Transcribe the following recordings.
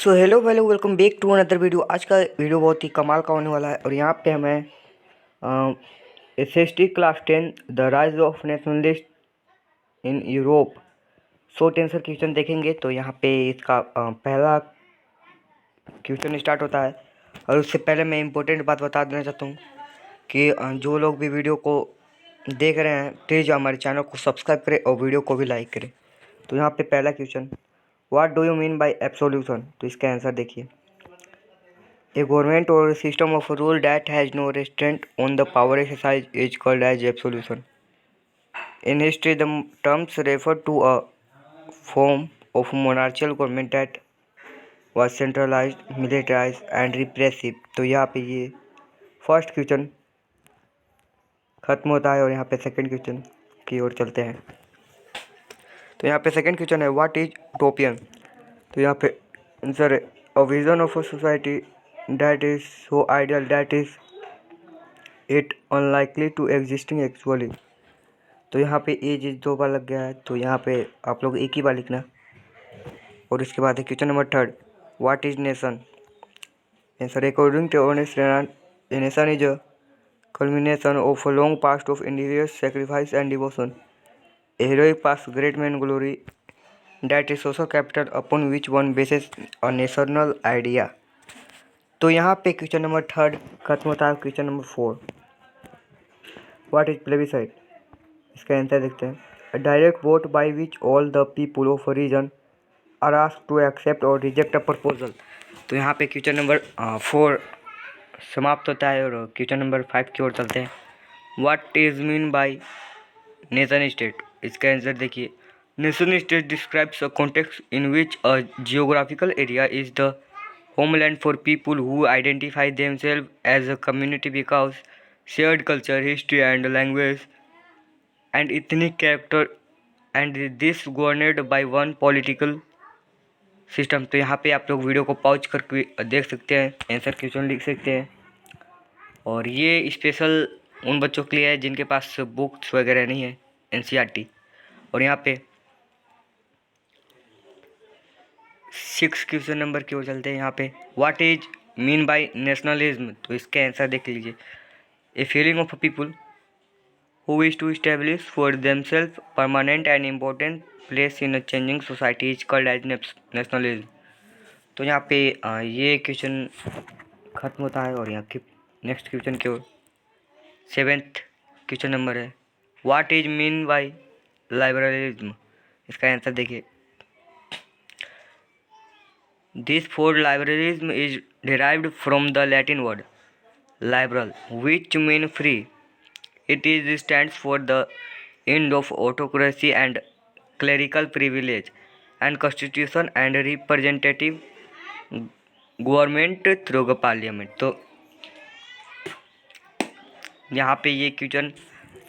So hello hello welcome back to another video. आज का video बहुत ही कमाल का होने वाला है और यहाँ पे हमें SST class 10 the rise of nationalist in Europe short answer question देखेंगे। तो यहाँ पे इसका पहला क्वेश्चन स्टार्ट होता है और उससे पहले मैं इम्पोर्टेंट बात बता देना चाहता हूँ कि जो लोग भी वीडियो को देख रहे हैं प्लीज़ हमारे चैनल को सब्सक्राइब करें और वीडियो को भी लाइक करें। तो यहाँ पे पहला question, what do you mean bye absolution? तो इसका आंसर देखिए, a government or a system of rule that has no restraint on the power exercised is called as absolution. In history, the terms refer to a form of monarchical government that was centralized, militarized and repressive. तो यहाँ पे ये first question खत्म होता है और यहाँ पे सेकंड क्वेश्चन की ओर चलते हैं। तो यहाँ पे सेकंड क्वेश्चन है, व्हाट इज उटोपियन? तो यहाँ पे आंसर है, a vision of a society that is so ideal that is it unlikely to existing actually। तो यहाँ पे ए चीज दो बार लग गया है तो यहाँ पे आप लोग एक ही बार लिखना। और इसके बाद है question number third, what is nation? Answer, according to Ernest Renan, a nation is a culmination of a long past of individual sacrifice and devotion, a heroic past great man glory that is social capital upon which one bases a national idea। तो यहाँ पे question number third खत्म होता है। Question number four, what is plebiscite? इसका answer देखते हैं, a direct vote by which all the people of a region are asked to accept और रिजेक्ट अ प्रपोजल। तो यहाँ पे क्वेश्चन नंबर फोर समाप्त होता है और क्वेश्चन नंबर फाइव की ओर चलते हैं, what is mean bye nation state? इसका आंसर देखिए, nation state describes a context in which a geographical area is the homeland for people who identify themselves as a community because shared culture, history and language and ethnic character and this governed by one political system। तो यहाँ पे आप लोग video को pause करके देख सकते हैं, आंसर क्वेश्चन लिख सकते हैं। और ये स्पेशल उन बच्चों के लिए है जिनके पास बुक्स वगैरह नहीं है NCERT। और यहाँ पे सिक्स क्वेश्चन नंबर की ओर चलते हैं। यहाँ पे what is mean by nationalism? तो इसके आंसर देख लीजिए, a feeling of a people who wish to establish for themselves permanent and important place in a changing society is called as nationalism. तो यहाँ पे ये क्वेश्चन खत्म होता है और यहाँ के नेक्स्ट क्वेश्चन की ओर सेवेंथ क्वेश्चन नंबर है, what is mean bye liberalism? इसका आंसर देखिए, this word liberalism is derived from the Latin word liberal, which means free. It is stands for the end of autocracy and clerical privilege, and constitution and representative government through the parliament। तो यहाँ पे ये question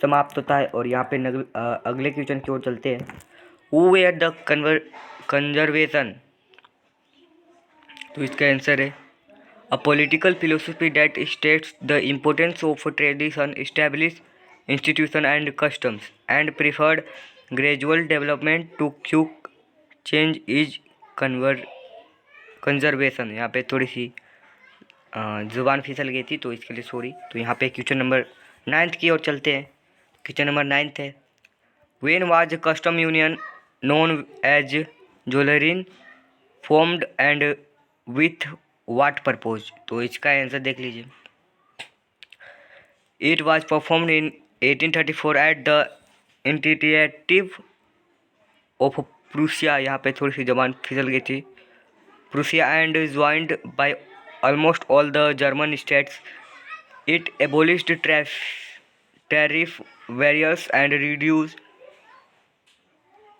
समाप्त होता है और यहाँ पे अगले क्वेश्चन की ओर चलते हैं, हु वेयर द कंजर्वेशन? तो इसका आंसर है, a political philosophy that states the importance of tradition, established institution and customs, and preferred gradual development to quick change is conservation। यहाँ पे थोड़ी सी जुबान फिसल गई थी तो इसके लिए सॉरी। तो यहाँ पे क्वेश्चन नंबर नाइन्थ की ओर चलते हैं। क्वेश्चन नंबर नाइन्थ है, when was custom union known as Zollverein formed and with what purpose? तो इसका आंसर देख लीजिए, it was performed in 1834 at the initiative of Prussia. यहाँ पे थोड़ी सी जबान फिसल गई थी, Prussia and joined by almost all the German states. It abolished tariff barriers and reduce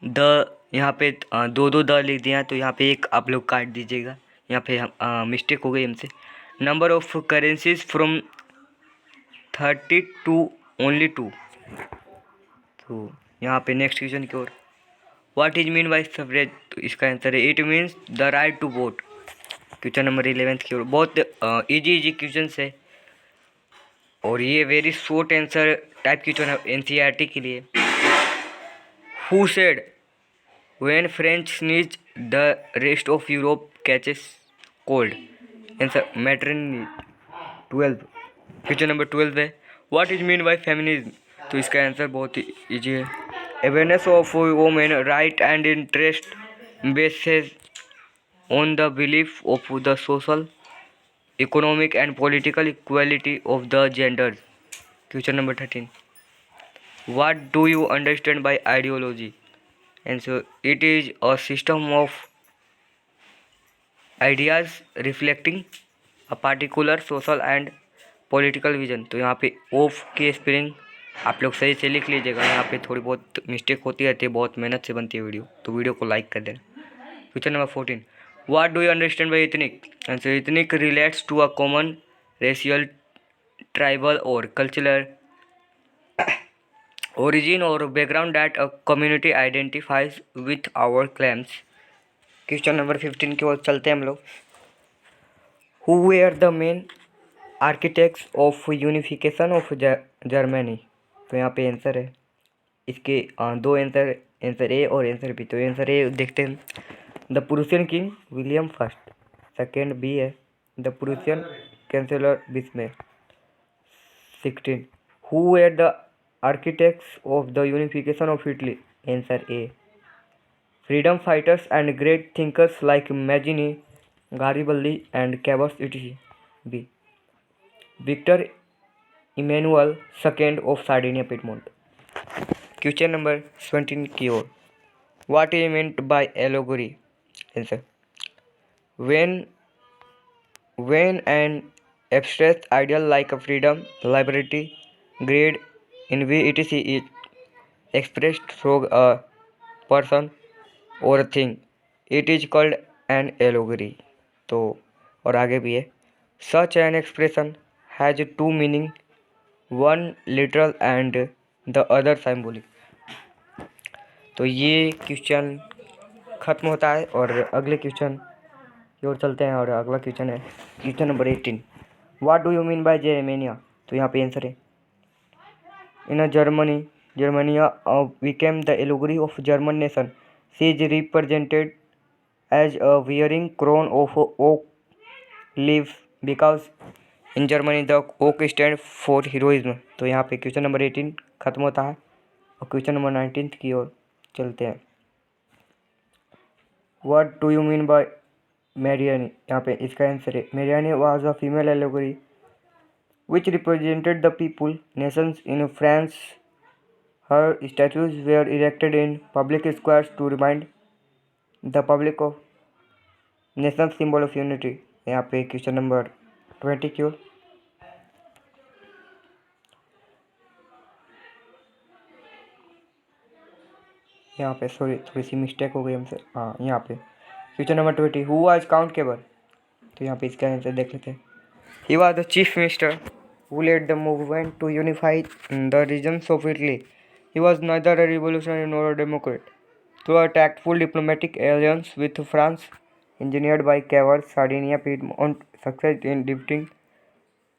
the, यहाँ पे दो दो द लिख दिया तो यहाँ पे एक आप लोग काट दीजिएगा, यहाँ पे मिस्टेक हो गई हमसे। Number of currencies from 30 to only 2। तो यहाँ पे नेक्स्ट क्वेश्चन की ओर, what is mean by suffrage? तो इसका आंसर है, it means the right to vote. Question number 11th की ओर, बहुत इजी क्वेश्चन है और ये very short answer type question है NCERT के लिए। Who said when French sneezes the rest of Europe catches? cold? Answer maternity. 12. Question number 12 है, what is mean bye feminism? तो इसका आंसर बहुत ही ईजी है, awareness of women right and interest bases on the belief of the social economic and political equality of the genders. Question number 13, what do you understand bye ideology? Answer, it is a system of ideas reflecting a particular social and political vision. तो यहाँ पे of की spelling आप लोग सही से लिख लीजिएगा, यहाँ पे थोड़ी बहुत मिस्टेक होती रहती है, बहुत मेहनत से बनती है वीडियो, तो वीडियो को लाइक कर देना. Question number 14, what do you understand by ethnic? Answer, ethnic relates to a common racial tribal और cultural origin or background that a community identifies with our claims. Question number 15 की ओर चलते हैं हम लोग. Who were the main architects of unification of Germany? तो यहाँ पे आंसर है इसके दो आंसर ए और आंसर बी. तो आंसर ए देखते हैं, the Prussian king William first. Second B है the Prussian chancellor Bismarck. 16, who were the architects of the unification of Italy? Answer A, freedom fighters and great thinkers like Mazzini, Garibaldi and Cavour etc. B, Victor Emmanuel II of Sardinia Piedmont. Question number 17 की ओर, what is meant by allegory? Answer, when an abstract ideal like a freedom, liberty, greed, envy etc. is expressed through a person or a thing, it is called an allegory. तो और आगे भी है, such an expression has two meaning, one literal and the other symbolic. तो ये question खत्म होता है और अगले क्वेश्चन की ओर चलते हैं. और अगला क्वेश्चन है question number 18, what do you mean by Germania? तो यहाँ पे आंसर है, इन Germania became the allegory of German nation. She is represented as a wearing crown of oak leaves because in Germany the oak stands for heroism. तो यहाँ पे question number 18 खत्म होता है और क्वेश्चन नंबर 19 की ओर चलते हैं. What do you mean by Mariani? यहाँ पे इसका आंसर है, Mariani was a female allegory which represented the people, nations in France. Her statues were erected in public squares to remind the public of nation's symbol of unity. यहाँ पे question number 20 की ओर, यहाँ पे sorry थोड़ी सी mistake हो गई हमसे. हाँ यहाँ पे question number 20, who was Count Cavour? तो यहाँ पे इसका आंसर देख लेते हैं, he was the chief minister who led the movement to unify the regions of Italy. He was neither a revolutionary nor a democrat. Through a tactful diplomatic alliance with France, engineered by Cavour, Sardinia Piedmont succeeded in defeating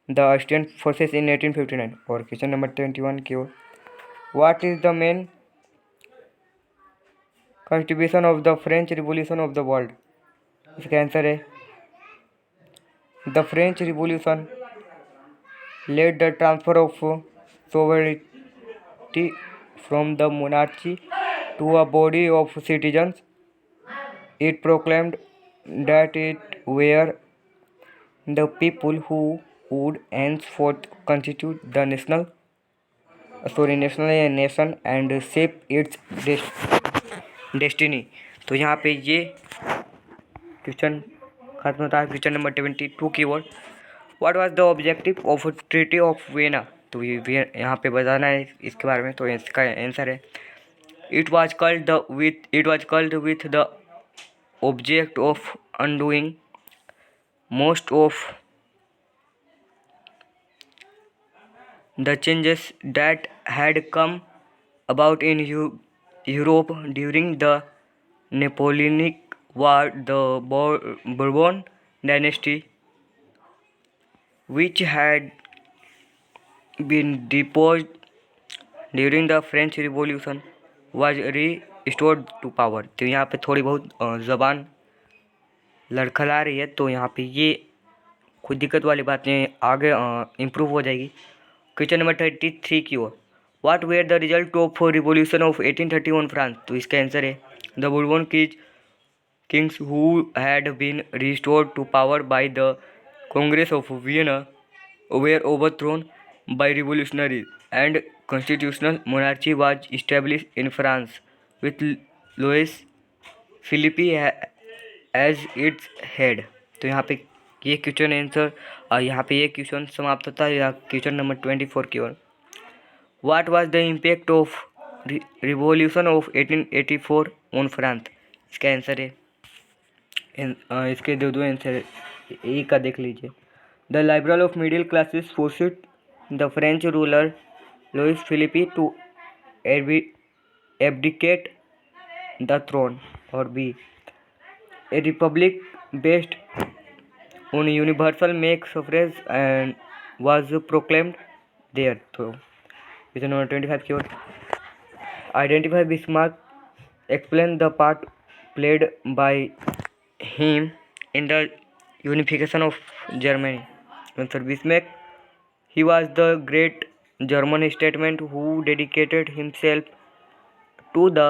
the Austrian forces in 1859. और question number 21 की ओर, what is the main contribution of the French Revolution of the world? इसका answer है, the French Revolution led the transfer of sovereignty from the monarchy to a body of citizens. It proclaimed that it were the people who would henceforth constitute the nation and shape its destiny. तो यहाँ पे ये question खत्म होता है. Question number 22 की ओर, what was the objective of treaty of Vienna? तो ये यहाँ पे बताना है इसके बारे में. तो इसका आंसर है, it was called with the object of undoing most of the changes that had come about in Europe during the Napoleonic war. The बourbon dynasty, which had been deposed during the French Revolution, was restored to power. तो यहाँ पे थोड़ी बहुत ज़बान लड़खड़ा रही है, तो यहाँ पे ये कोई दिक्कत वाली बात नहीं है, आगे इम्प्रूव हो जाएगी। क्वेश्चन नंबर 33 की ओर, what were the result of revolution of 1831 France. तो इसका आंसर है the Bourbon kings who had been restored to power by the Congress of Vienna were overthrown by revolutionaries and constitutional monarchy was established in France with Louis Philippe as its head. तो यहाँ पे ये question answer यहाँ पे ये question समाप्त होता है। या क्वेश्चन नंबर 24 की ओर, what was the impact of revolution of 1884 on France. इसका आंसर है इसके दो आंसर एक का देख लीजिए। The liberal of middle classes forced the French ruler Louis Philippe to abdicate the throne. और B, a republic based on universal make suffrage and was proclaimed there। तो question number 25 की ओर, identify Bismarck, explain the part played by him in the unification of Germany। Answer, Bismarck, he was the great German statesman who dedicated himself to the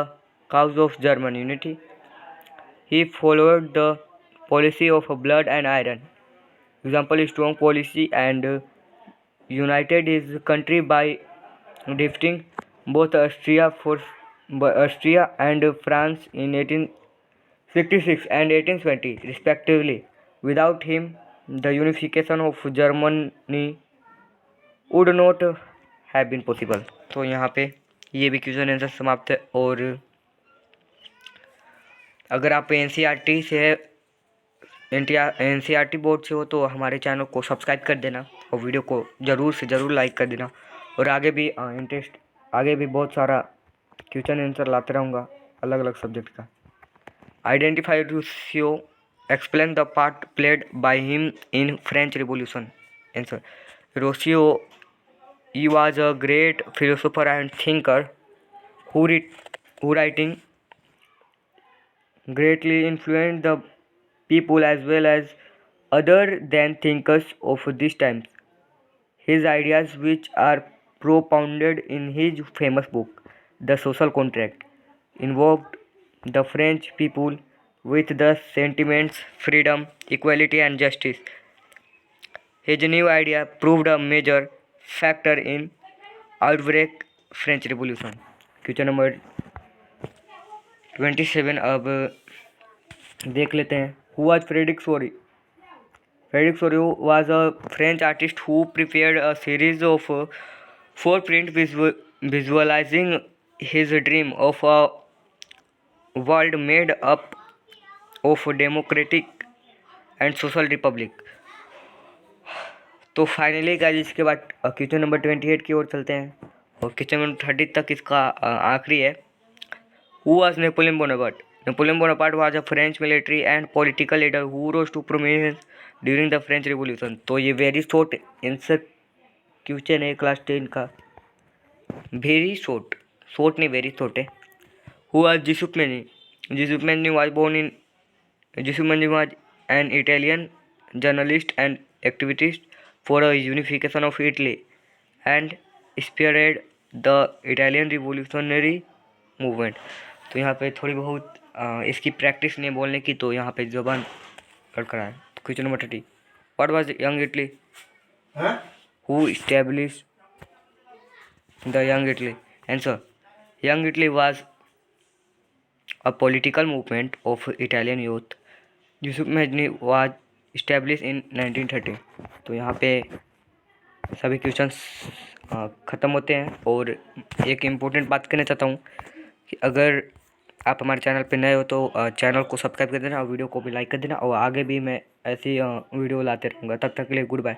cause of German unity. He followed the policy of blood and iron. Example, strong policy and united his country by defeating both Austria and France in 1866 and 1820 respectively. Without him, the unification of Germany would not have been possible। तो यहाँ पे ये भी question answer समाप्त है। और अगर आप NCERT से NCERT बोर्ड से हो तो हमारे चैनल को सब्सक्राइब कर देना और वीडियो को ज़रूर से ज़रूर लाइक कर देना। और आगे भी बहुत सारा क्वेश्चन आंसर लाते रहूँगा अलग अलग सब्जेक्ट का। Identify Rousseau, explain the part played by him in French revolution. Answer, Rousseau, he was a great philosopher and thinker who writing greatly influenced the people as well as other than thinkers of this time. His ideas, which are propounded in his famous book, The Social Contract, involved the French people with the sentiments freedom, equality and justice. His new idea proved a major factor in outbreak French Revolution। Question number 27 अब देख लेते हैं। Who was Frédéric Sorry? Frédéric Sorry was a French artist who prepared a series of 4 prints visualizing his dream of a world made up of democratic and social republic। तो finally guys इसके बाद question number 28 की ओर चलते हैं और question number 30 तक इसका आखिरी है। Who was Napoleon Bonaparte? Napoleon Bonaparte was a French military and political leader who rose to prominence during the French revolution. तो ये वेरी शॉर्ट आंसर क्वेश्चन है क्लास 10 का। वेरी शॉर्ट नहीं वेरी शॉर्ट है। हु वाज जिउसेppe मैनी? जिउसेppe मैनी वाज बोर्न इन जिउसेppe मैनी was an Italian journalist and activist for a unification of Italy and spearhead the Italian revolutionary movement। तो यहाँ पे थोड़ी बहुत इसकी प्रैक्टिस नहीं बोलने की, तो यहाँ पे ज़बान लड़खड़ा है। Question number 30, what was young Italy? Who established the young Italy? Answer, young Italy was a political movement of Italian youth। giuseppe many was established in 1930। तो यहाँ पे सभी क्वेश्चंस ख़त्म होते हैं। और एक इम्पोर्टेंट बात कहना चाहता हूँ कि अगर आप हमारे चैनल पे नए हो तो चैनल को सब्सक्राइब कर देना और वीडियो को भी लाइक कर देना। और आगे भी मैं ऐसी वीडियो लाते रहूँगा। तब तक के लिए गुड बाय।